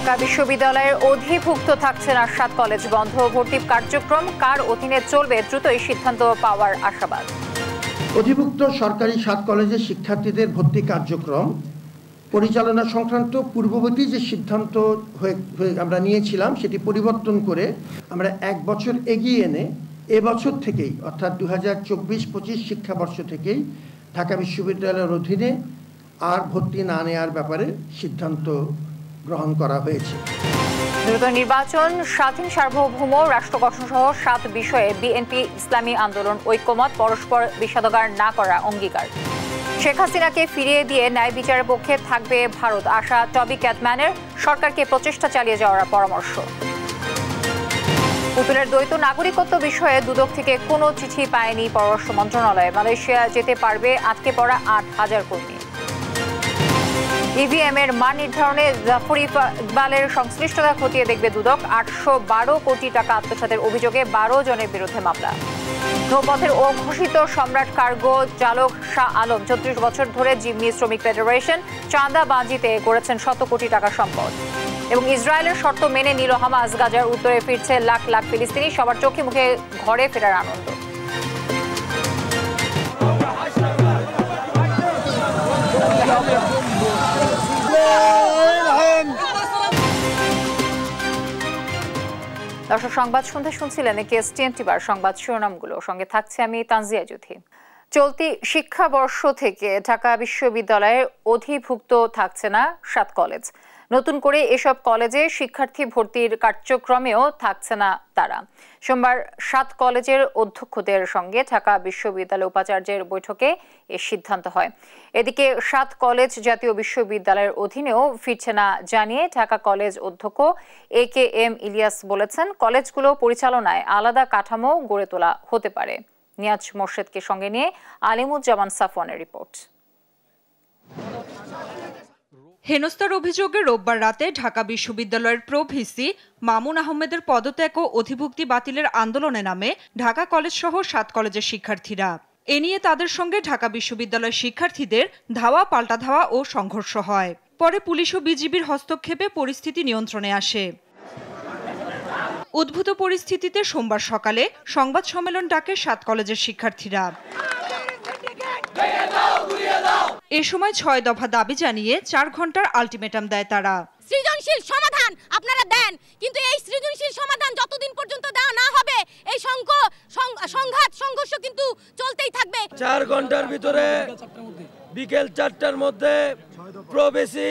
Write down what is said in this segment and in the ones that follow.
ঢাকা বিশ্ববিদ্যালয়ের অধিভুক্ত থাকছে না ৭ কলেজ বন্ধ, ভর্তি কার্যক্রম কার অধীনে চলবে দ্রুতই সিদ্ধান্ত পাওয়ার আশাবাদ। অধিভুক্ত সরকারি ৭ কলেজের শিক্ষার্থীদের ভর্তি কার্যক্রম পরিচালনা সংক্রান্ত পূর্ববর্তী যে সিদ্ধান্ত আমরা নিয়েছিলাম সেটি পরিবর্তন করে আমরা ১ বছর এগিয়ে এনে এবছর থেকেই অর্থাৎ ২০২৪-২৫ শিক্ষাবর্ষ থেকেই ঢাকা বিশ্ববিদ্যালয়ের অধীনে আর ভর্তি না নেওয়ার ব্যাপারে সিদ্ধান্ত গ্রহণ করা হয়েছে। দ্রুত নির্বাচন, স্বাধীন সার্বভৌম রাষ্ট্র গঠন সহ ৭ বিষয়ে বিএনপি ইসলামী আন্দোলন ঐক্যমত, পরস্পর বিষাদগার না করার অঙ্গীকার। শেখ হাসিনাকে ফিরিয়ে দিয়ে ন্যায় বিচারের পক্ষে থাকবে ভারত, আশা টবি ক্যাটম্যানের। সরকারকে প্রচেষ্টা চালিয়ে যাওয়ার পরামর্শ। পুতুলের দ্বৈত নাগরিকত্ব বিষয়ে দুদক থেকে কোনো চিঠি পায়নি পররাষ্ট্র মন্ত্রণালয়। মালয়েশিয়া যেতে পারবে আটকে পড়া ৮,০০০ কর্মী। ইভিএম এর মান নির্ধারণে জাফর ইকবালের সংশ্লিষ্টতা খতিয়ে দেখবে দুদক। ৮১২ কোটি টাকা আত্মসাতের অভিযোগে ১২ জনের বিরুদ্ধে মামলা। নৌপথের অঘোষিত সম্রাট কার্গো চালক শাহ আলম ৩৬ বছর ধরে জিম্মি শ্রমিক ফেডারেশন চাঁদাবাজিতে করেছেন শত কোটি টাকা সম্পদ। এবং ইসরায়েলের শর্ত মেনে নিল হামাস, গাজার উত্তরে ফিরছে লাখ লাখ ফিলিস্তিনি, সবার চোখে মুখে ঘরে ফেরার আনন্দ। দর্শক, সংবাদ সন্ধ্যা শুনছিলেন KSTN বার সংবাদ শিরোনামগুলো, সঙ্গে থাকছে আমি তানজিয়া জুথি। চলতি শিক্ষাবর্ষ থেকে ঢাকা বিশ্ববিদ্যালয়ের অধিভুক্ত থাকছে না ৭ কলেজ। নতুন করে এসব কলেজে শিক্ষার্থী ভর্তির কার্যক্রমেও থাকছে না তারা। সোমবার ৭ কলেজের অধ্যক্ষদের সঙ্গে ঢাকা বিশ্ববিদ্যালয় উপাচার্যের বৈঠকে এ সিদ্ধান্ত হয়। এদিকে ৭ কলেজ জাতীয় বিশ্ববিদ্যালয়ের অধীনেও ফিরছে না জানিয়ে ঢাকা কলেজ অধ্যক্ষ AKM ইলিয়াস বলেছেন, কলেজগুলো পরিচালনায় আলাদা কাঠামো গড়ে তোলা হতে পারে। নিয়াজ মোর্শেদকে সঙ্গে নিয়ে আলিমুজ্জামান সাফওয়ানের রিপোর্ট। হেনস্থার অভিযোগে রোববার রাতে ঢাকা বিশ্ববিদ্যালয়ের প্রো-ভিসি মামুন আহমেদের পদত্যাগ ও অধিভুক্তি বাতিলের আন্দোলনে নামে ঢাকা কলেজ সহ ৭ কলেজের শিক্ষার্থীরা। এ নিয়ে তাদের সঙ্গে ঢাকা বিশ্ববিদ্যালয়ের শিক্ষার্থীদের ধাওয়া পাল্টা ধাওয়া ও সংঘর্ষ হয়। পরে পুলিশ ও বিজিবির হস্তক্ষেপে পরিস্থিতি নিয়ন্ত্রণে আসে। উদ্ভূত পরিস্থিতিতে সোমবার সকালে সংবাদ সম্মেলন ডাকে ৭ কলেজের শিক্ষার্থীরা। এ সময় ৬ দফা দাবি জানিয়ে ৪ ঘন্টার আলটিমেটাম দেয় তারা। সৃজনশীল সমাধান আপনারা দেন, কিন্তু এই সৃজনশীল সমাধান যতদিন পর্যন্ত দেওয়া না হবে এই সংঘাত সংঘর্ষ কিন্তু চলতেই থাকবে। ৪ ঘন্টার ভিতরে বিকেল ৪টার মধ্যে প্রো-ভিসি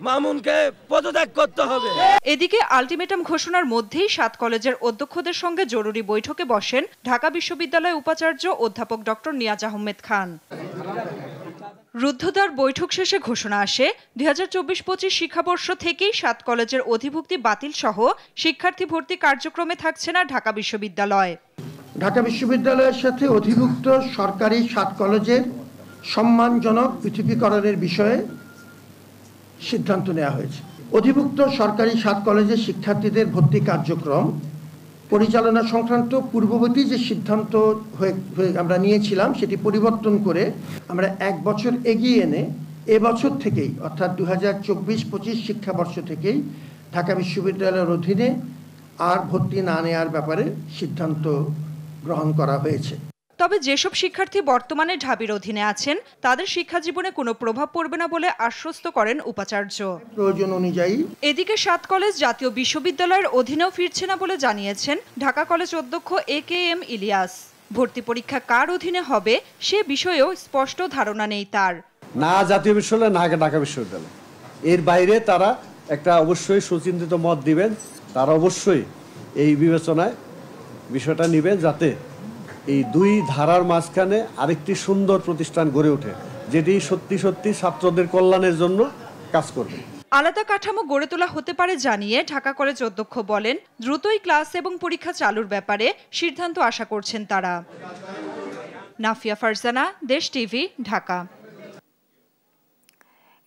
মামুনকে পদত্যাগ করতে হবে। এদিকে আলটিমেটাম ঘোষণার মধ্যেই ৭ কলেজের অধ্যক্ষদের সঙ্গে জরুরি বৈঠকে বসেন ঢাকা বিশ্ববিদ্যালয় উপাচার্য অধ্যাপক ডক্টর নিয়াজ আহমেদ খান। রুদ্ধদ্বার বৈঠক শেষে ঘোষণা আসে, ২০২৪-২৫ শিক্ষাবর্ষ থেকেই ৭ কলেজের অধিভুক্তি বাতিল সহ শিক্ষার্থী ভর্তি কার্যক্রমে থাকছে না ঢাকা বিশ্ববিদ্যালয়। ঢাকা বিশ্ববিদ্যালয়ের সাথে অধিভুক্ত সরকারি ৭ কলেজের সম্মানজনক পৃথকীকরণের বিষয়ে সিদ্ধান্ত নেওয়া হয়েছে। অধিভুক্ত সরকারি ৭ কলেজের শিক্ষার্থীদের ভর্তি কার্যক্রম পরিচালনা সংক্রান্ত পূর্ববর্তী যে সিদ্ধান্ত আমরা নিয়েছিলাম সেটি পরিবর্তন করে আমরা ১ বছর এগিয়ে এনে এবছর থেকেই অর্থাৎ ২০২৪-২৫ শিক্ষাবর্ষ থেকেই ঢাকা বিশ্ববিদ্যালয়ের অধীনে আর ভর্তি না নেওয়ার ব্যাপারে সিদ্ধান্ত গ্রহণ করা হয়েছে। তবে যেসব শিক্ষার্থী বর্তমানে ঢাবির অধীনে আছেন তাদের শিক্ষা জীবনে কোনো প্রভাব পড়বে না বলে আশ্বস্ত করেন উপাচার্য। প্রয়োজন অনুযায়ী এদিকে ৭ কলেজ জাতীয় বিশ্ববিদ্যালয়ের অধীনেও ফিরছে না বলে জানিয়েছেন ঢাকা কলেজ অধ্যক্ষ AKM ইলিয়াস। ভর্তি পরীক্ষা কার অধীনে হবে সে বিষয়েও স্পষ্ট ধারণা নেই তার। না জাতীয় বিশ্ববিদ্যালয় না ঢাকা বিশ্ববিদ্যালয়, এর বাইরে তারা একটা অবশ্যই সুচিন্তিত মত দিবেন। তারা অবশ্যই এই বিবেচনায় বিষয়টা নেবেন যাতে এই দুই ধারার মাঝখানে আরেকটি সুন্দর প্রতিষ্ঠান গড়ে ওঠে, যেটি সত্যি সত্যি ছাত্রদের কল্যাণের জন্য কাজ করবে। আলাদা কাঠামো গড়ে তোলা হতে পারে জানিয়ে ঢাকা কলেজ অধ্যক্ষ বলেন, দ্রুতই ক্লাস এবং পরীক্ষা চালুর ব্যাপারে সিদ্ধান্ত আশা করছেন তারা। নাফিয়া ফারজানা, দেশ টিভি, ঢাকা।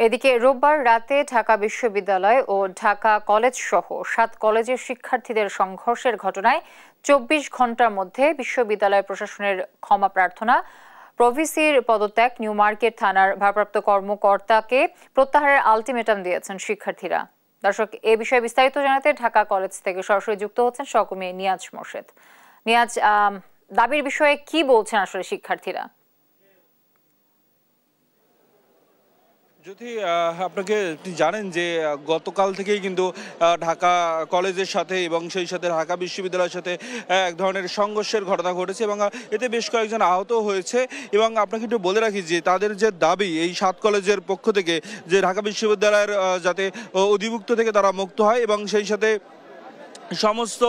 এদিকে রোববার রাতে ঢাকা বিশ্ববিদ্যালয় ও ঢাকা কলেজ সহ ৭ কলেজের শিক্ষার্থীদের সংঘর্ষের ঘটনায় ২৪ ঘন্টার মধ্যে বিশ্ববিদ্যালয় প্রশাসনের ক্ষমা প্রার্থনা, প্রো-ভিসির পদত্যাগ, নিউ মার্কেট থানার ভারপ্রাপ্ত কর্মকর্তাকে প্রত্যাহারের আলটিমেটাম দিয়েছেন শিক্ষার্থীরা। দর্শক, এ বিষয়ে বিস্তারিত জানাতে ঢাকা কলেজ থেকে সরাসরি যুক্ত হচ্ছেন সহকর্মী নিয়াজ মোর্শেদ। নিয়াজ, দাবির বিষয়ে কি বলছেন আসলে শিক্ষার্থীরা? যদি আপনাকে জানেন যে গতকাল থেকেই কিন্তু ঢাকা কলেজের সাথে এবং সেই সাথে ঢাকা বিশ্ববিদ্যালয়ের সাথে এক ধরনের সংঘর্ষের ঘটনা ঘটেছে এবং এতে বেশ কয়েকজন আহত হয়েছে। এবং আপনাকে একটু বলে রাখি যে তাদের যে দাবি এই 7 কলেজের পক্ষ থেকে যে ঢাকা বিশ্ববিদ্যালয়ের যাতে অধিভুক্ত থেকে তারা মুক্ত হয় এবং সেই সাথে সমস্ত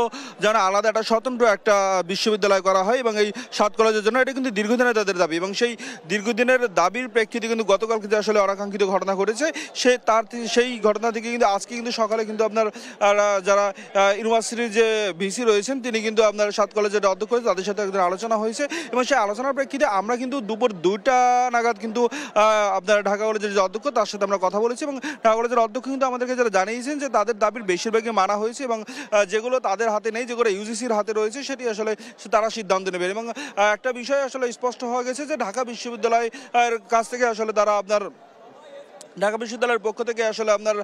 যেন আলাদা একটা স্বতন্ত্র একটা বিশ্ববিদ্যালয় করা হয় এবং এই 7 কলেজের জন্য এটা কিন্তু দীর্ঘদিনের তাদের দাবি। এবং সেই দীর্ঘদিনের দাবির প্রেক্ষিতে কিন্তু গতকাল কিন্তু আসলে অনাকাঙ্ক্ষিত ঘটনা ঘটেছে। সেই ঘটনা থেকে কিন্তু আজকে কিন্তু সকালে কিন্তু আপনার যারা ইউনিভার্সিটির যে ভিসি রয়েছেন তিনি কিন্তু আপনার 7 কলেজের অধ্যক্ষ তাদের সাথে একদিন আলোচনা হয়েছে এবং সেই আলোচনার প্রেক্ষিতে আমরা কিন্তু দুপুর 2টা নাগাদ কিন্তু আপনার ঢাকা কলেজের যে অধ্যক্ষ তার সাথে আমরা কথা বলেছি এবং ঢাকা কলেজের অধ্যক্ষ কিন্তু আমাদেরকে যারা জানিয়েছেন যে তাদের দাবির বেশিরভাগই মানা হয়েছে এবং যেগুলো তাদের হাতে নেই, যেগুলো ইউজিসির হাতে রয়েছে সেটি আসলে তারা সিদ্ধান্ত নেবেন। এবং একটা বিষয় আসলে স্পষ্ট হয়ে গেছে যে ঢাকা বিশ্ববিদ্যালয়ের কাছ থেকে আসলে তারা আপনার ঢাকা বিশ্ববিদ্যালয়ের পক্ষ থেকে আসলে আপনার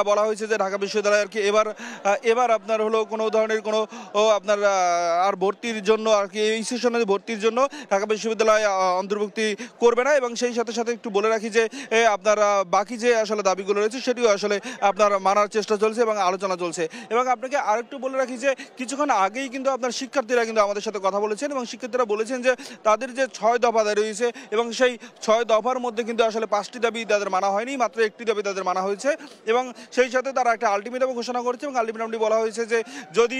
বলা হয়েছে যে ঢাকা বিশ্ববিদ্যালয় আর কি এবার আপনার হলো কোনো ধরনের কোনো আপনার আর ভর্তির জন্য আর কি এই সেশনে ভর্তির জন্য ঢাকা বিশ্ববিদ্যালয় অন্তর্ভুক্তি করবে না। এবং সেই সাথে সাথে একটু বলে রাখি যে আপনার বাকি যে আসলে দাবিগুলো রয়েছে সেটিও আসলে আপনার মানার চেষ্টা চলছে এবং আলোচনা চলছে। এবং আপনাকে আরেকটু বলে রাখি যে কিছুক্ষণ আগেই কিন্তু আপনার শিক্ষার্থীরা কিন্তু আমাদের সাথে কথা বলেছেন এবং শিক্ষার্থীরা বলেছেন যে তাদের যে 6 দফা রয়েছে এবং সেই 6 দফার মধ্যে কিন্তু আসলে 5টি দাবি তাদের মানা হয়নি, মাত্র একটি দাবি তাদের মানা হয়েছে। এবং সেই সাথে তারা একটা আলটিমেটাম ঘোষণা করেছে এবং আলটিমেটামটি বলা হয়েছে যে যদি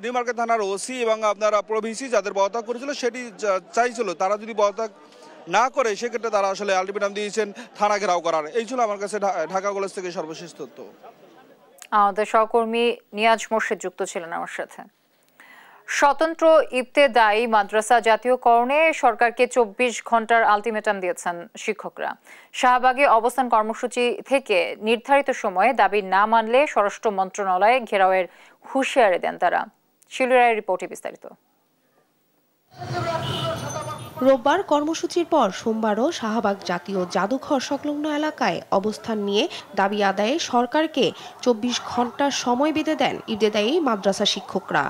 নিউ মার্কেট থানার ওসি এবং আপনারা প্রভিসি যাদের পদত্যাগ করেছিল সেটি চাইছিল তারা যদি পদত্যাগ না করে সেক্ষেত্রে তারা আসলে আলটিমেটাম দিয়েছেন থানা ঘেরাও করার। এই ছিল আমার কাছে ঢাকা কলেজ থেকে সর্বশেষ তথ্য। আমাদের সহকর্মী নিয়াজ মোর্শেদ যুক্ত ছিলেন আমার সাথে। স্বতন্ত্র ইবতেদায়ী মাদ্রাসা জাতীয়করণে সরকারকে 24 ঘন্টার আলটিমেটাম দিয়েছেন শিক্ষকরা। শাহবাগে অবস্থান কর্মসূচি থেকে নির্ধারিত সময়ে দাবি না মানলে স্বরাষ্ট্র মন্ত্রণালয়ে ঘেরাওয়ের হুঁশিয়ারি দেন তারা। শিলুরায়ের রিপোর্টে বিস্তারিত। রোববার কর্মসূচির পর সোমবারও শাহবাগ জাতীয় জাদুঘর সংলগ্ন এলাকায় অবস্থান নিয়ে দাবি আদায়ে সরকারকে 24 ঘন্টার সময় বেঁধে দেন ইবতেদায়ী মাদ্রাসা শিক্ষকরা।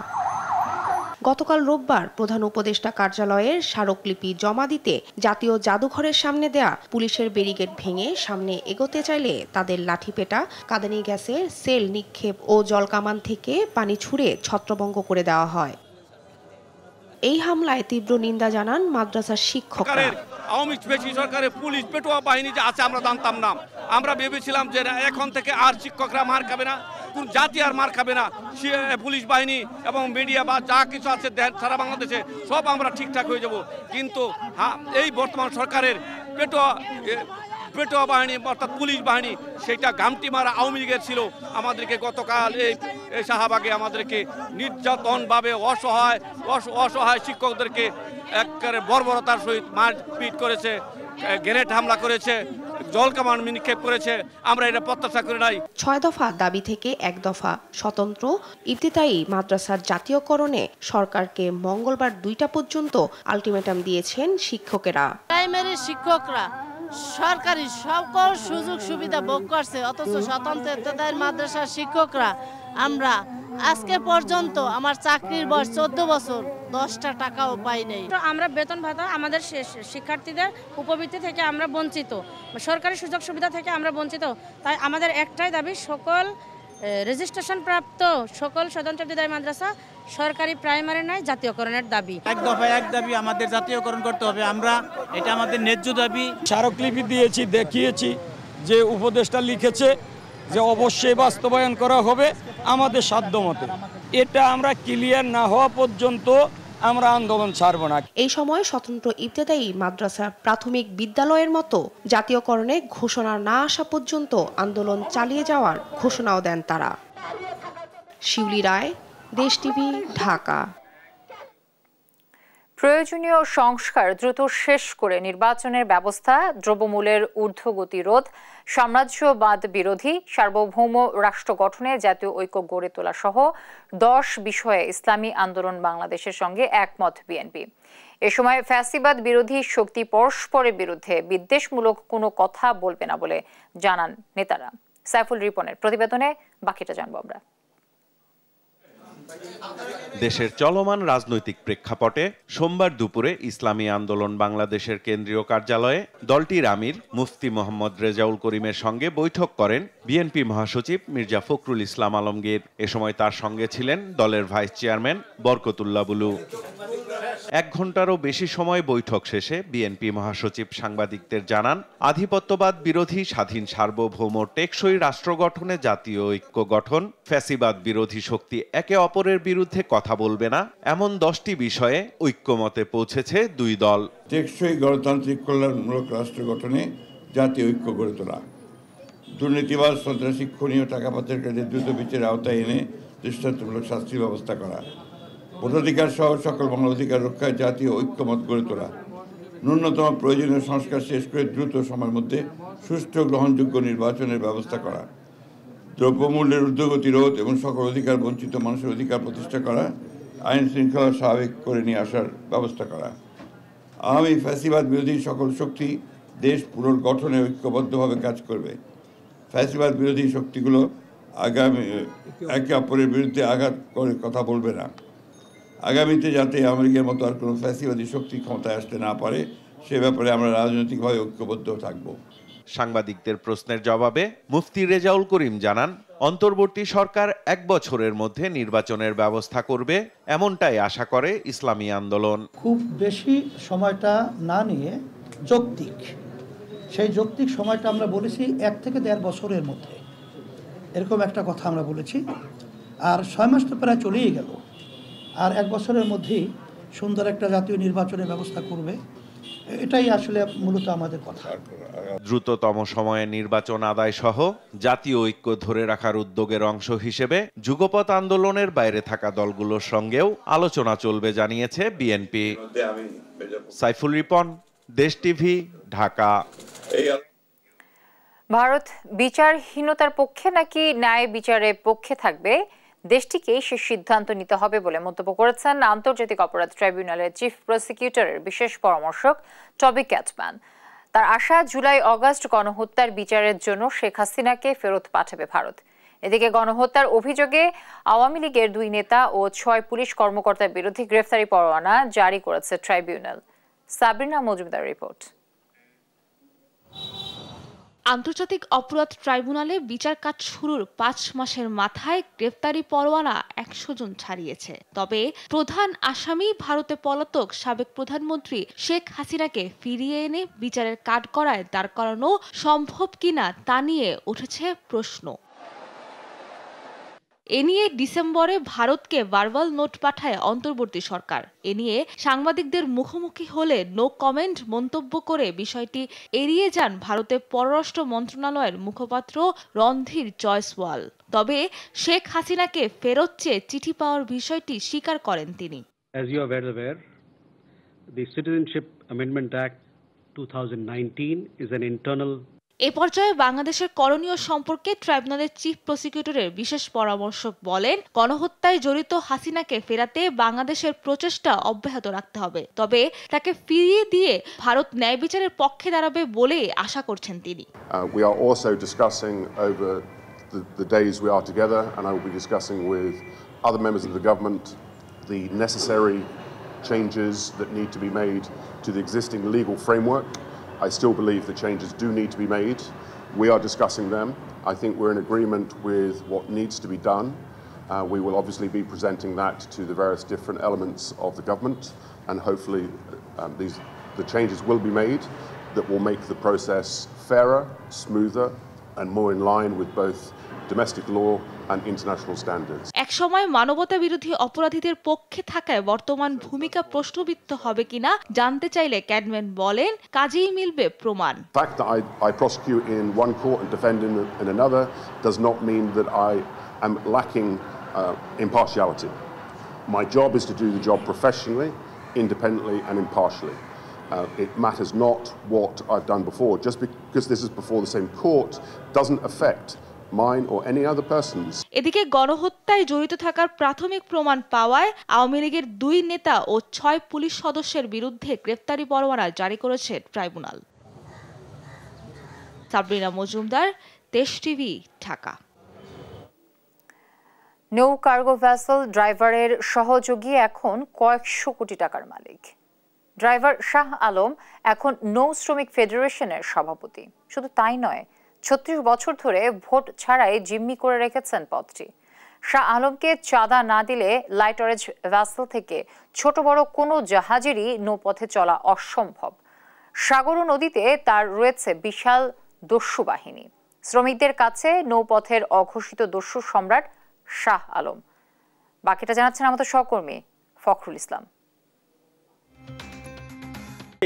গতকাল রোববার প্রধান উপদেষ্টা কার্যালয়ের স্মারকলিপি জমা দিতে জাতীয় জাদুঘরের সামনে দেয়া পুলিশের ব্যারিকেড ভেঙে সামনে এগোতে চাইলে তাদের লাঠিপেটা, কাঁদানি গ্যাসের সেল নিক্ষেপ ও জলকামান থেকে পানি ছুড়ে ছত্রভঙ্গ করে দেওয়া হয়। এই হামলায় তীব্র নিন্দা জানান মাদ্রাসার শিক্ষকরা। আওয়ামী সরকারের পুলিশ পেটোয়া বাহিনী যে আছে আমরা জানতাম না। আমরা ভেবেছিলাম যে এখন থেকে আর শিক্ষকরা মার খাবে না, কোন জাতি আর মার খাবে না। পুলিশ বাহিনী এবং মিডিয়া বা যা কিছু আছে সারা বাংলাদেশে সব আমরা ঠিকঠাক হয়ে যাব। কিন্তু এই বর্তমান সরকারের পেটোয়া বাহিনী অর্থাৎ পুলিশ বাহিনী সেটা গামটি মারা আওয়ামী লীগের ছিল। আমাদেরকে গতকাল এই শাহবাগে আমাদেরকে নির্যাতনভাবে অসহায় শিক্ষকদেরকে একেবারে বর্বরতার সহিত মারপিট করেছে, গ্রেনেড হামলা করেছে, জলকামান নিক্ষেপ করেছে। আমরা এটা প্রত্যাশা করে নাই। 6 দফা দাবি থেকে 1 দফা স্বতন্ত্র ইবতেদায়ী মাদ্রাসার জাতীয়করণে সরকারকে মঙ্গলবার 2টা পর্যন্ত আলটিমেটাম দিয়েছেন শিক্ষকেরা। প্রাইমারি শিক্ষকরা সরকারি সকল সুযোগ সুবিধা ভোগ করছে, অথচ স্বতন্ত্র ইবতেদায়ী মাদ্রাসার শিক্ষকরা আমরা আজকে পর্যন্ত আমার চাকরির বয়স 14 বছর 10টা টাকাও পাই নাই। আমরা বেতন ভাতা আমাদের শিক্ষার্থীদের উপবৃত্তি থেকে আমরা বঞ্চিত, সরকারি সুযোগ সুবিধা থেকে আমরা বঞ্চিত। তাই আমাদের একটাই দাবি, সকল রেজিস্ট্রেশন প্রাপ্ত সকল স্বতন্ত্র ইবতেদায়ী মাদ্রাসা সরকারি প্রাইমারি নয় জাতীয়করণের দাবি। এক দফায় এক দাবি আমাদের জাতীয়করণ করতে হবে। আমরা এটা আমাদের ন্যায্য দাবি। স্মারকলিপি দিয়েছি, দেখিয়েছি যে উপদেষ্টা লিখেছে যে অবশ্যই বাস্তবায়ন করা হবে আমাদের সাধ্যমতো। এটা আমরা ক্লিয়ার না হওয়া পর্যন্ত আমরা আন্দোলন ছাড়ব না। এই সময় স্বতন্ত্র ইবতেদায়ী মাদ্রাসা প্রাথমিক বিদ্যালয়ের মতো জাতীয়করণে ঘোষণা না আসা পর্যন্ত আন্দোলন চালিয়ে যাওয়ার ঘোষণাও দেন তারা। শিউলি রায়, দেশ টিভি, ঢাকা। প্রয়োজনীয় সংস্কার দ্রুত শেষ করে নির্বাচনের ব্যবস্থা, দ্রব্যমূল্যের ঊর্ধ্বগতি রোধ, সাম্রাজ্যবাদ বিরোধী, সার্বভৌম রাষ্ট্র গঠনে জাতীয় ঐক্য গড়ে তোলা সহ 10 বিষয়ে ইসলামী আন্দোলন বাংলাদেশের সঙ্গে একমত বিএনপি। এ সময় ফ্যাসিবাদ বিরোধী শক্তি পরস্পরের বিরুদ্ধে বিদ্বেষমূলক কোনো কথা বলবে না বলে জানান নেতারা। সাইফুল রিপনের প্রতিবেদনে বাকিটা জানবো আমরা। দেশের চলমান রাজনৈতিক প্রেক্ষাপটে সোমবার দুপুরে ইসলামী আন্দোলন বাংলাদেশের কেন্দ্রীয় কার্যালয়ে দলটির আমির মুফতি মোহাম্মদ রেজাউল করিমের সঙ্গে বৈঠক করেন বিএনপি মহাসচিব মির্জা ফখরুল ইসলাম আলমগীর। এ সময় তার সঙ্গে ছিলেন দলের ভাইস চেয়ারম্যান বরকতুল্লাহ বুলু। 1 ঘণ্টারও বেশি সময় বৈঠক শেষে বিএনপি মহাসচিব সাংবাদিকদের জানান, আধিপত্যবাদ বিরোধী স্বাধীন সার্বভৌম টেকসই রাষ্ট্র গঠনে জাতীয় ঐক্য গঠন, ফ্যাসিবাদ বিরোধী শক্তি একে অপরের বিরুদ্ধে কথা বলবে না, এমন 10টি বিষয়ে ঐক্যমতে পৌঁছেছে দুই দল। টেকসই গণতান্ত্রিক কল্যাণমূলক রাষ্ট্র গঠনে জাতীয় ঐক্য গড়ে তোলা, দুর্নীতিবাজ সন্ত্রাসী খুনি ও টাকা পাচারকারীদের দ্রুত বিচারের আওতায় এনে দৃষ্টান্তমূলক শাস্তির ব্যবস্থা করা, ভোটাধিকার সহ সকল মানবাধিকার রক্ষায় জাতীয় ঐক্যমত গড়ে তোলা, ন্যূনতম প্রয়োজনীয় সংস্কার শেষ করে দ্রুত সময়ের মধ্যে সুষ্ঠু গ্রহণযোগ্য নির্বাচনের ব্যবস্থা করা, দ্রব্যমূল্যের ঊর্ধ্বগতি রোধ এবং সকল অধিকার বঞ্চিত মানুষের অধিকার প্রতিষ্ঠা করা, আইন শৃঙ্খলা স্বাভাবিক করে নিয়ে আসার ব্যবস্থা করা। আওয়ামী ফ্যাসিবাদ বিরোধী সকল শক্তি দেশ পুনর্গঠনে ঐক্যবদ্ধভাবে কাজ করবে। ফ্যাসিবাদ বিরোধী শক্তিগুলো আগামী একে অপরের বিরুদ্ধে আঘাত করে কথা বলবে না। আগামীতে যাতে আমেরিকার মতো আর কোনো ফ্যাসিবাদী শক্তি ক্ষমতায় আসতে না পারে সে ব্যাপারে আমরা রাজনৈতিকভাবে ঐক্যবদ্ধ থাকব। সাংবাদিকদের প্রশ্নের জবাবে মুফতি রেজাউল করিম জানান, অন্তর্বর্তী সরকার 1 বছরের মধ্যে নির্বাচনের ব্যবস্থা করবে, এমনটাই আশা করে ইসলামী আন্দোলন। খুব বেশি সময়টা না নিয়ে যৌক্তিক, সেই যৌক্তিক সময়টা আমরা বলেছি 1 থেকে 1.5 বছরের মধ্যে, এরকম একটা কথা আমরা বলেছি। আর 6 মাস তো প্রায় চলেই গেল, আর 1 বছরের মধ্যেই সুন্দর একটা জাতীয় নির্বাচনের ব্যবস্থা করবে, এটাই আসলে মূলত আমাদের কথা। দ্রুততম সময়ে নির্বাচন আদায় সহ জাতীয় ঐক্য ধরে রাখার উদ্যোগের অংশ হিসেবে যুগপৎ আন্দোলনের বাইরে থাকা দলগুলোর সঙ্গেও আলোচনা চলবে জানিয়েছে বিএনপি। সাইফুল রিপন, দেশ টিভি, ঢাকা। ভারত বিচারহীনতার পক্ষে নাকি ন্যায় বিচারের পক্ষে থাকবে, দেশটিকেই সে সিদ্ধান্ত নিতে হবে বলে মন্তব্য করেছেন আন্তর্জাতিক অপরাধ ট্রাইব্যুনালের চিফ প্রসিকিউটরের বিশেষ পরামর্শক টবি ক্যাটম্যান। তার আশা, জুলাই-আগস্ট গণহত্যার বিচারের জন্য শেখ হাসিনাকে ফেরত পাঠাবে ভারত। এদিকে গণহত্যার অভিযোগে আওয়ামী লীগের 2 নেতা ও 6 পুলিশ কর্মকর্তার বিরুদ্ধে গ্রেফতারি পরোয়ানা জারি করেছে ট্রাইব্যুনাল। সাবরিনা মজুমদার রিপোর্ট। আন্তর্জাতিক অপরাধ ট্রাইব্যুনালে বিচার কাজ শুরুর 5 মাসের মাথায় গ্রেফতারি পরোয়ানা 100 জন ছাড়িয়েছে। তবে প্রধান আসামি ভারতে পলাতক সাবেক প্রধানমন্ত্রী শেখ হাসিনাকে ফিরিয়ে এনে বিচারের কাঠগড়ায় দাঁড় করানো সম্ভব কিনা তা নিয়ে উঠেছে প্রশ্ন। এ নিয়ে ডিসেম্বরে ভারতকে ভার্বাল নোট পাঠায় অন্তর্বর্তী সরকার। এ নিয়ে সাংবাদিকদের মুখোমুখি হলে নো কমেন্ট মন্তব্য করে বিষয়টি এড়িয়ে যান ভারতের পররাষ্ট্র মন্ত্রণালয়ের মুখপাত্র রণধীর জয়সওয়াল। তবে শেখ হাসিনাকে ফেরত চেয়ে চিঠি পাওয়ার বিষয়টি স্বীকার করেন তিনি। As you are well aware, the Citizenship Amendment Act 2019 is an internal এ পর্যায়ে বাংলাদেশের করণীয় সম্পর্কে ট্রাইব্যুনালের চিফ প্রসিকিউটরের বিশেষ পরামর্শক বলেন, গণহত্যায় জড়িত হাসিনাকে ফেরাতে বাংলাদেশের প্রচেষ্টা অব্যাহত রাখতে হবে। তবে তাকে ফিরিয়ে দিয়ে ভারত ন্যায় বিচারের পক্ষে দাঁড়াবে বলে আশা করছেন তিনি। We are also discussing over the days we are together, and I will be discussing with other members of the government the necessary changes that need to be made to the existing legal framework. I still believe the changes do need to be made. We are discussing them. I think we're in agreement with what needs to be done. We will obviously be presenting that to the various different elements of the government, and hopefully the changes will be made that will make the process fairer, smoother, and more in line with both domestic law and international standards. একসময় মানবতা বিরোধী অপরাধীদের পক্ষে থাকায় বর্তমান ভূমিকা প্রশ্নবিদ্ধ হবে কিনা জানতে চাইলে ক্যাটম্যান বলেন, কাজেই মিলবে প্রমাণ। The fact that I prosecute in one court and defend in another does not mean that I am lacking impartiality. My job is to do the job professionally, independently and impartially. It matters not what I've done before. Just because this is before the same court doesn't affect mine or any other person's. এদিকে গণহত্যায় জড়িত থাকার প্রাথমিক প্রমাণ পাওয়ায় আওয়ামী লীগের 2 নেতা ও 6 police সদস্যের বিরুদ্ধে গ্রেফতারি পরোয়ানা জারি করেছে ট্রাইব্যুনাল। সাবরিনা মজুমদার, দেশ টিভি, ঢাকা। নৌ কার্গো ভেসেল ড্রাইভারের সহযোগী এখন কয়েকশো কোটি টাকার মালিক। ড্রাইভার শাহ আলম এখন নৌ শ্রমিক ফেডারেশনের সভাপতি। শুধু তাই নয়, ৩৬ বছর ধরে ভোট ছাড়াই জিম্মি করে রেখেছেন পদটি। শাহ আলমকে চাঁদা না দিলে লাইটরেজ ভেসেল থেকে ছোট বড় কোনো জাহাজেরই নৌপথে চলা অসম্ভব। সাগর ও নদীতে তার রয়েছে বিশাল দস্যু বাহিনী। শ্রমিকদের কাছে নৌপথের অঘোষিত দস্যু সম্রাট শাহ আলম। বাকিটা জানাচ্ছেন আমাদের সহকর্মী ফখরুল ইসলাম।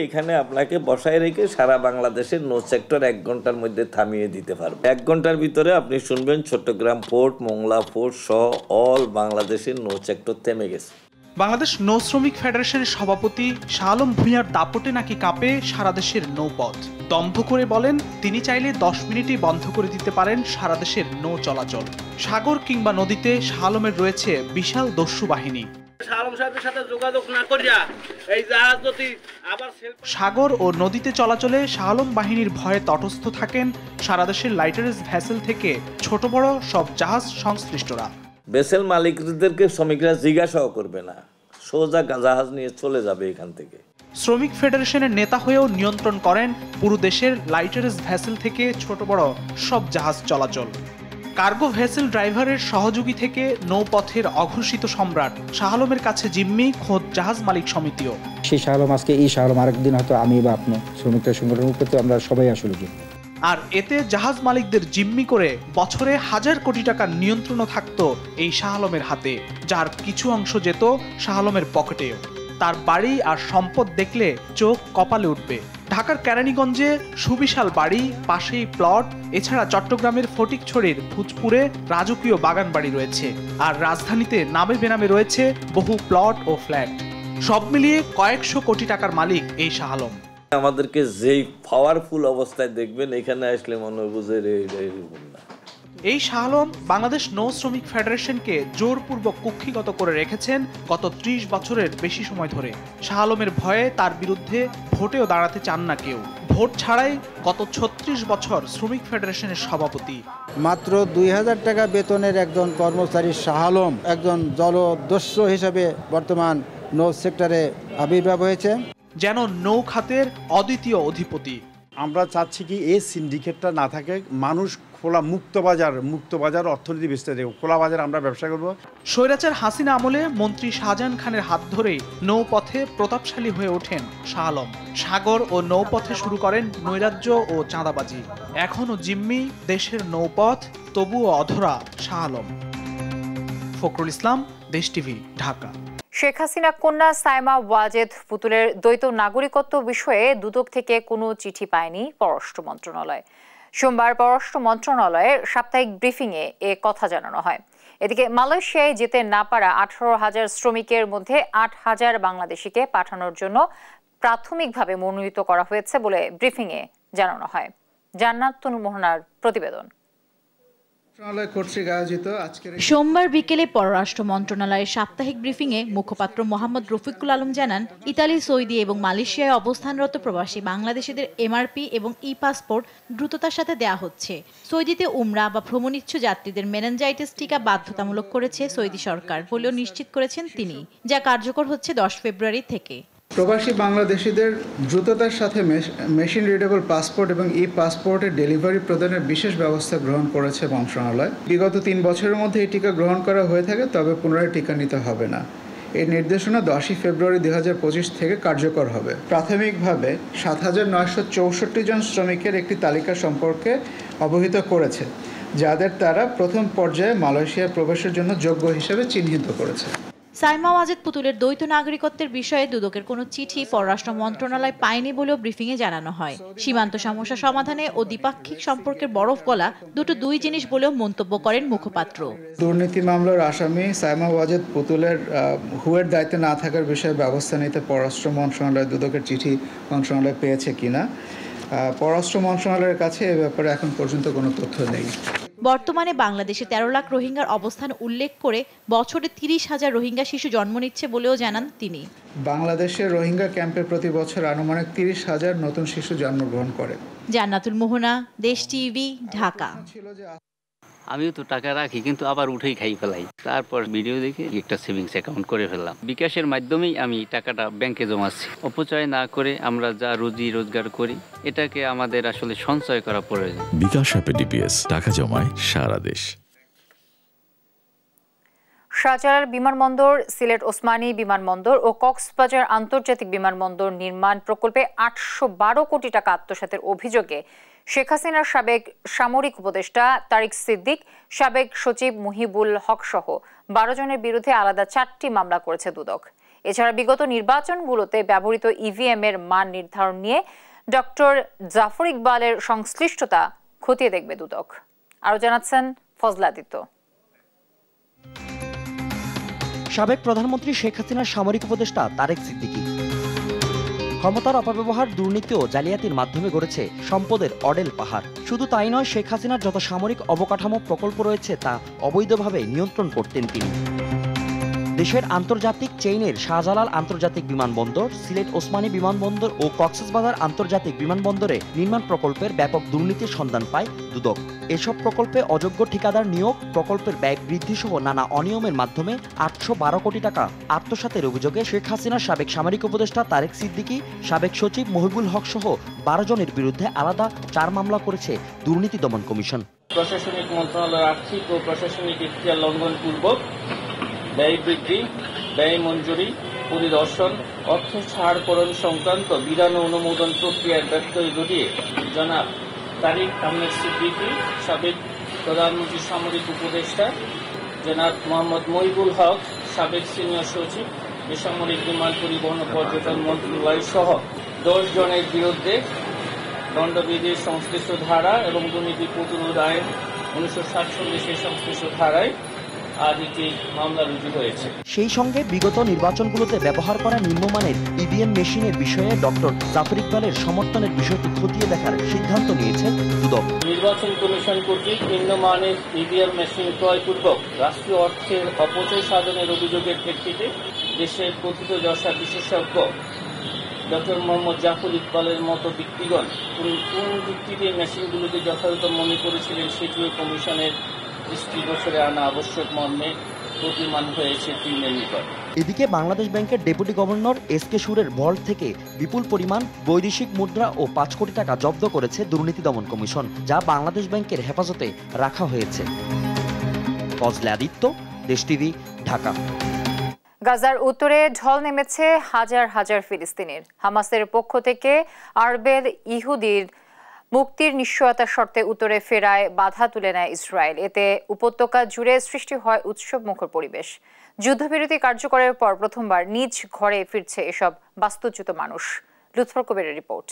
এখানে আপনাকে বসায় রেখে সারা বাংলাদেশের নৌ সেক্টর 1 ঘন্টার মধ্যে থামিয়ে দিতে পারবে। 1 ঘন্টার ভিতরে আপনি শুনবেন চট্টগ্রাম পোর্ট, মোংলা পোর্ট সহ অল বাংলাদেশের নৌ সেক্টর থেমে গেছে। বাংলাদেশ নৌ শ্রমিক ফেডারেশনের সভাপতি শাহ আলম ভূঁইয়ার দাপটে নাকি কাঁপে সারা দেশের নৌপথ। দম্ভ করে বলেন তিনি চাইলে 10 মিনিটেই বন্ধ করে দিতে পারেন সারা দেশের নৌ চলাচল। সাগর কিংবা নদীতে শাহ আলমের রয়েছে বিশাল দস্যু বাহিনী। সাগর ও নদীতে চলাচলে শাহ আলম বাহিনীর ভয়ে তটস্থ থাকেন সারা দেশের লাইটারেজ ভেসেল থেকে ছোট বড় সব জাহাজ সংশ্লিষ্টরা। ভেসেল মালিকদেরকে শ্রমিকরা জিজ্ঞাসাও করবে না, সোজা জাহাজ নিয়ে চলে যাবে এখান থেকে। শ্রমিক ফেডারেশনের নেতা হয়েও নিয়ন্ত্রণ করেন পুরো দেশের লাইটারেজ ভেসেল থেকে ছোট বড় সব জাহাজ চলাচল। কার্গো ভেসেল ড্রাইভারের সহযোগী থেকে নৌপথের অঘোষিত সম্রাট শাহ আলমের কাছে জিম্মি খোদ জাহাজ মালিক সমিতিও। সেই শাহ আলম আজকে এই শাহ আলম, আরেকদিন হয়তো আমি বা আপনি শ্রমিকদের সংগঠনের উপরে আমরা সবাই আসলে। আর এতে জাহাজ মালিকদের জিম্মি করে বছরে 1000 কোটি টাকার নিয়ন্ত্রণও থাকতো এই শাহ আলমের হাতে, যার কিছু অংশ যেত শাহ আলমের পকেটেও। তার বাড়ি আর সম্পদ দেখলে চোখ কপালে উঠবে। ঢাকার কেরানীগঞ্জে সুবিশাল বাড়ি, পাশেই প্লট, এছাড়া চট্টগ্রামের ফটিকছড়ির ভূতপুরে রাজকীয় বাগান বাড়ি রয়েছে। আর রাজধানীতে নামে বেনামে রয়েছে বহু প্লট ও ফ্ল্যাট। সব মিলিয়ে কয়েকশো কোটি টাকার মালিক এই শাহ আলম। আমাদেরকে যেই পাওয়ারফুল অবস্থায় দেখবেন এখানে আসলে মনে বুঝে না। এই শাহ আলম বাংলাদেশ নৌ শ্রমিক ফেডারেশনকে জোরপূর্বক কুক্ষিগত করে রেখেছেন গত 30 বছরের বেশি সময় ধরে। শাহ আলমের ভয়ে তার বিরুদ্ধে ভোটেও দাঁড়াতে চান না কেউ। ভোট ছাড়াই গত 36 বছর শ্রমিক ফেডারেশনের সভাপতি। মাত্র 2000 টাকা বেতনের একজন কর্মচারী শাহ আলম একজন জলদস্যু হিসেবে বর্তমান নৌ সেক্টরে আবির্ভাব হয়েছে, যেন নৌ খাতের অদ্বিতীয় অধিপতি। আমরা চাচ্ছি কি এই সিন্ডিকেটটা না থাকে, মানুষ খোলা মুক্ত বাজার অর্থনীতি বিস্তার দেব, খোলা বাজার আমরা ব্যবসা করব। স্বৈরাচার হাসিনা আমলে মন্ত্রী শাহজাহান খানের হাত ধরেই নৌপথে প্রতাপশালী হয়ে ওঠেন শাহ আলম। সাগর ও নৌপথে শুরু করেন নৈরাজ্য ও চাঁদাবাজি। এখনও জিম্মি দেশের নৌপথ, তবুও অধরা শাহ আলম। ফখরুল ইসলাম, দেশ টিভি, ঢাকা। শেখ হাসিনা কন্যা সাইমা ওয়াজেদ পুতুলের দ্বৈত নাগরিকত্ব বিষয়ে দুদক থেকে কোনো চিঠি পায়নি পররাষ্ট্র মন্ত্রণালয়। সোমবার পররাষ্ট্র মন্ত্রণালয়ের সাপ্তাহিক ব্রিফিংয়ে এ কথা জানানো হয়। এদিকে মালয়েশিয়ায় যেতে না পারা 18,000 শ্রমিকের মধ্যে 8,000 বাংলাদেশিকে পাঠানোর জন্য প্রাথমিকভাবে মনোনীত করা হয়েছে বলে ব্রিফিংয়ে জানানো হয়। জান্নাতুল মোহনার প্রতিবেদন। সোমবার বিকেলে পররাষ্ট্র মন্ত্রণালয়ের সাপ্তাহিক ব্রিফিংয়ে মুখপাত্র মোহাম্মদ রফিকুল আলম জানান, ইতালি, সৌদি এবং মালয়েশিয়ায় অবস্থানরত প্রবাসী বাংলাদেশিদের এমআরপি এবং ই পাসপোর্ট দ্রুততার সাথে দেয়া হচ্ছে। সৌদিতে উমরা বা ভ্রমণিচ্ছু যাত্রীদের মেনিনজাইটিস টিকা বাধ্যতামূলক করেছে সৌদি সরকার বলেও নিশ্চিত করেছেন তিনি, যা কার্যকর হচ্ছে 10 ফেব্রুয়ারি থেকে। প্রবাসী বাংলাদেশিদের দ্রুততার সাথে মেশিন রিডেবল পাসপোর্ট এবং ই পাসপোর্টের ডেলিভারি প্রদানের বিশেষ ব্যবস্থা গ্রহণ করেছে মন্ত্রণালয়। বিগত 3 বছরের মধ্যে এই টিকা গ্রহণ করা হয়ে থাকে, তবে পুনরায় টিকা নিতে হবে না। এই নির্দেশনা 10 ফেব্রুয়ারি 2025 থেকে কার্যকর হবে। প্রাথমিকভাবে 7,964 জন শ্রমিকের একটি তালিকা সম্পর্কে অবহিত করেছে, যাদের তারা প্রথম পর্যায়ে মালয়েশিয়া প্রবেশের জন্য যোগ্য হিসেবে চিহ্নিত করেছে। সাইমা ওয়াজেদ পুতুলের দ্বৈত নাগরিকত্বের বিষয়ে দুদকের কোনো চিঠি পররাষ্ট্র মন্ত্রণালয় পায়নি বলেও ব্রিফিংয়ে জানানো হয়। সীমান্ত সমস্যা সমাধানে ও দ্বিপাক্ষিক সম্পর্কের বরফ গলা দুই জিনিস বলেও মন্তব্য করেন মুখপাত্র। দুর্নীতি মামলার আসামি সাইমা ওয়াজেদ পুতুলের হুয়ের দায়িত্বে না থাকার বিষয়ে ব্যবস্থা নিতে পররাষ্ট্র মন্ত্রণালয় দুদকের চিঠি মন্ত্রণালয় পেয়েছে কিনা, পররাষ্ট্র মন্ত্রণালয়ের কাছে এ ব্যাপারে এখন পর্যন্ত কোনো তথ্য নেই। বর্তমানে বাংলাদেশে 13 লাখ রোহিঙ্গার অবস্থান উল্লেখ করে বছরে 30,000 রোহিঙ্গা শিশু জন্ম নিচ্ছে বলেও জানান তিনি। বাংলাদেশের রোহিঙ্গা ক্যাম্পে প্রতি বছর আনুমানিক 30,000 নতুন শিশু জন্মগ্রহণ করে। জান্নাতুল মোহনা, দেশ টিভি, ঢাকা। আমিও তো টাকা রাখি, কিন্তু আবার উঠেই খাই ফেলাই। তারপর ভিডিও দেখে একটা সেভিংস অ্যাকাউন্ট করে ফেললাম। বিকাশের মাধ্যমেই আমি টাকাটা ব্যাংকে জমাচ্ছি। অপচয় না করে আমরা যা রুজি রোজগার করি, এটাকে আমাদের আসলে সঞ্চয় করা প্রয়োজন। বিকাশ অ্যাপে ডিপিএস, টাকা জমায় সারা দেশ। শাহজালাল বিমানবন্দর, সিলেট ওসমানী বিমানবন্দর ও কক্সবাজার আন্তর্জাতিক বিমানবন্দর নির্মাণ প্রকল্পে 812 কোটি টাকা আত্মসাতের অভিযোগে শেখ হাসিনার সাবেক সামরিক উপদেষ্টা তারিক সিদ্দিক, সাবেক সচিব মুহিবুল হক সহ 12 জনের বিরুদ্ধে আলাদা 4টি মামলা করেছে দুদক। এছাড়া বিগত নির্বাচনগুলোতে ব্যবহৃত ইভিএম এর মান নির্ধারণ নিয়ে ডক্টর জাফর ইকবালের সংশ্লিষ্টতা খতিয়ে দেখবে দুদক। আরও জানাচ্ছেন ফজলাদিত্য। সাবেক প্রধানমন্ত্রী শেখ হাসিনার সামরিক উপদেষ্টা তারেক সিদ্দিকী ক্ষমতার অপব্যবহার, দুর্নীতি ও জালিয়াতির মাধ্যমে গড়েছে সম্পদের অডেল পাহাড়। শুধু তাই নয়, শেখ হাসিনার যত সামরিক অবকাঠামো প্রকল্প রয়েছে তা অবৈধভাবে নিয়ন্ত্রণ করতেন তিনি। দেশের আন্তর্জাতিক চেইনের শাহজালাল আন্তর্জাতিক বিমানবন্দর, সিলেট ওসমানী বিমানবন্দর ও কক্সবাজার আন্তর্জাতিক বিমানবন্দরে নির্মাণ প্রকল্পের ব্যাপক দুর্নীতির সন্ধান পায় দুদক। এসব প্রকল্পে অযোগ্য ঠিকাদার নিয়োগ, প্রকল্পের ব্যয় বৃদ্ধি সহ নানা অনিয়মের মাধ্যমে 812 কোটি টাকা আত্মসাতের অভিযোগে শেখ হাসিনার সাবেক সামরিক উপদেষ্টা তারেক সিদ্দিকী, সাবেক সচিব মুহিবুল হক সহ 12 জনের বিরুদ্ধে আলাদা 4 মামলা করেছে দুর্নীতি দমন কমিশন। প্রশাসনিক মন্ত্রণালয়ের আর্থিক ও প্রশাসনিক ইখতিয়ার লঙ্ঘন পূর্বক ব্যয় বৃদ্ধি, ব্যয় মঞ্জুরি, পরিদর্শন, অর্থ ছাড়করণ সংক্রান্ত বিধান ও অনুমোদন প্রক্রিয়ার ব্যত্যয় ঘটিয়ে জনাব তারিক আহমেদ সিদ্দিকী, সাবেক প্রধানমন্ত্রী সামরিক উপদেষ্টা জনাব মোহাম্মদ মহিবুল হক, সাবেক সিনিয়র সচিব বেসামরিক বিমান পরিবহন ও পর্যটন মন্ত্রণালয় সহ 10 জনের বিরুদ্ধে দণ্ডবিধির সংশ্লিষ্ট ধারা এবং দুর্নীতি প্রতিরোধ আইন 1947 সংশ্লিষ্ট ধারায় মামলা রুজু হয়েছে। সেই সঙ্গে বিগত নির্বাচনগুলোতে ব্যবহার করা নিম্নমানের ইভিএম মেশিনের বিষয়ে ডক্টর জাফর ইকবালের সমর্থনের বিষয়টি খতিয়ে দেখার সিদ্ধান্ত নিয়েছে দুদক। নির্বাচন কমিশন কর্তৃক নিম্নমানের ইভিএম মেশিন ক্রয়পূর্বক রাষ্ট্রীয় অর্থের অপচয় সাধনের অভিযোগের প্রেক্ষিতে দেশের কথিত যশা বিশেষজ্ঞ ডক্টর মোহাম্মদ জাফর ইকবালের মতো ব্যক্তিগণ কোন ভিত্তিতে মেশিনগুলোকে যথাযথ মনে করেছিলেন সেটিও কমিশনের দৃষ্টিগোচরে আনা আবশ্যক মর্মে প্রতিমান হয়েছে তিনের নিকট। এদিকে বাংলাদেশ ব্যাংকের ডেপুটি গভর্নর এসকে সুরের ভল্ট থেকে বিপুল পরিমাণ বৈদেশিক মুদ্রা ও 5 কোটি টাকা জব্দ করেছে দুর্নীতি দমন কমিশন, যা বাংলাদেশ ব্যাংকের হেফাজতে রাখা হয়েছে। ফজলাদিত্য, দেশ টিভি, ঢাকা। গাজার উত্তরে ঢল নেমেছে হাজার হাজার ফিলিস্তিনির। হামাসের পক্ষ থেকে আরবেল ইহুদির মুক্তির নিশ্চয়তার শর্তে উত্তরে ফেরায় বাধা তুলে নেয় ইসরায়েল। এতে উপত্যকা জুড়ে সৃষ্টি হয় উৎসবমুখর পরিবেশ। যুদ্ধবিরতি কার্যকরের পর প্রথমবার নিজ ঘরে ফিরছে এসব বাস্তুচ্যুত মানুষ। লুৎফর কবিরের রিপোর্ট।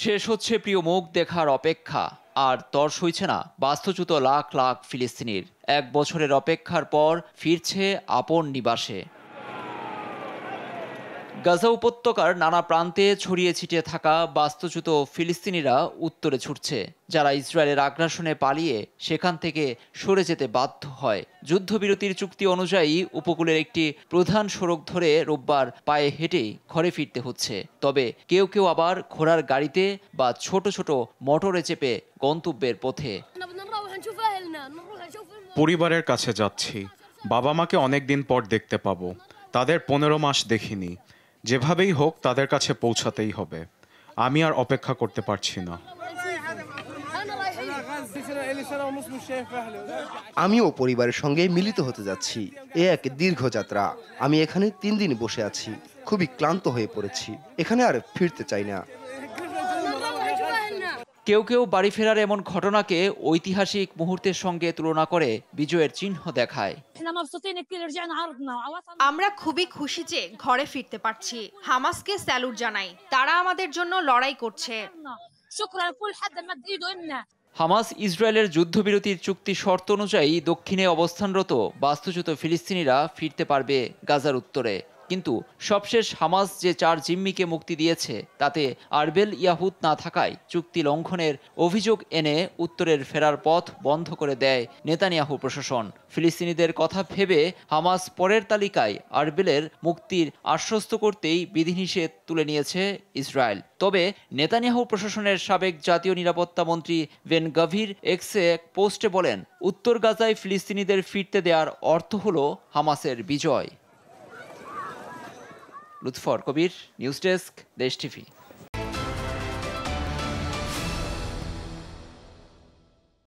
শেষ হচ্ছে প্রিয় মুখ দেখার অপেক্ষা, আর তর সইছে না বাস্তুচ্যুত লাখ লাখ ফিলিস্তিনির। 1 বছরের অপেক্ষার পর ফিরছে আপন নিবাসে। গাজা উপত্যকার নানা প্রান্তে ছড়িয়ে ছিটিয়ে থাকা বাস্তুচ্যুত ফিলিস্তিনিরা উত্তরে ছুটছে, যারা ইসরায়েলের আগ্রাসনে পালিয়ে সেখান থেকে সরে যেতে বাধ্য হয়। যুদ্ধবিরতির চুক্তি অনুযায়ী উপকূলের একটি প্রধান সড়ক ধরে রোববার পায়ে হেঁটেই ঘরে ফিরতে হচ্ছে। তবে কেউ কেউ আবার ঘোড়ার গাড়িতে বা ছোট ছোট মোটরে চেপে গন্তব্যের পথে। পরিবারের কাছে যাচ্ছি, বাবা মাকে অনেকদিন পর দেখতে পাবো। তাদের 15 মাস দেখিনি। যেভাবেই হোক তাদের কাছে পৌঁছাতেই হবে। আমি আর অপেক্ষা করতে পারছি না। আমিও পরিবারের সঙ্গে মিলিত হতে যাচ্ছি। এ এক দীর্ঘ যাত্রা। আমি এখানে 3 দিন বসে আছি, খুবই ক্লান্ত হয়ে পড়েছি। এখানে আর ফিরতে চাই না। কেউ কেউ বাড়ি ফেরার এমন ঘটনাকে ঐতিহাসিক মুহূর্তের সঙ্গে তুলনা করে বিজয়ের চিহ্ন দেখায়। আমরা খুবই খুশি যে ঘরে ফিরতে পারছি। হামাসকে স্যালুট জানাই, তারা আমাদের জন্য লড়াই করছে। হামাস ইসরায়েলের যুদ্ধবিরতির চুক্তি শর্ত অনুযায়ী দক্ষিণে অবস্থানরত বাস্তুচ্যুত ফিলিস্তিনিরা ফিরতে পারবে গাজার উত্তরে। কিন্তু সবশেষ হামাস যে 4 জিম্মিকে মুক্তি দিয়েছে তাতে আরবেল ইয়াহুদ না থাকায় চুক্তি লঙ্ঘনের অভিযোগ এনে উত্তরের ফেরার পথ বন্ধ করে দেয় নেতানিয়াহু প্রশাসন। ফিলিস্তিনিদের কথা ভেবে হামাস পরের তালিকায় আরবেলের মুক্তির আশ্বস্ত করতেই বিধিনিষেধ তুলে নিয়েছে ইসরায়েল। তবে নেতানিয়াহু প্রশাসনের সাবেক জাতীয় নিরাপত্তা মন্ত্রী বেন গাভির এক্সে এক পোস্টে বলেন, উত্তর গাজায় ফিলিস্তিনিদের ফিরতে দেওয়ার অর্থ হলো হামাসের বিজয়। লুৎফর কবির, নিউজ ডেস্ক, দেশ টিভি।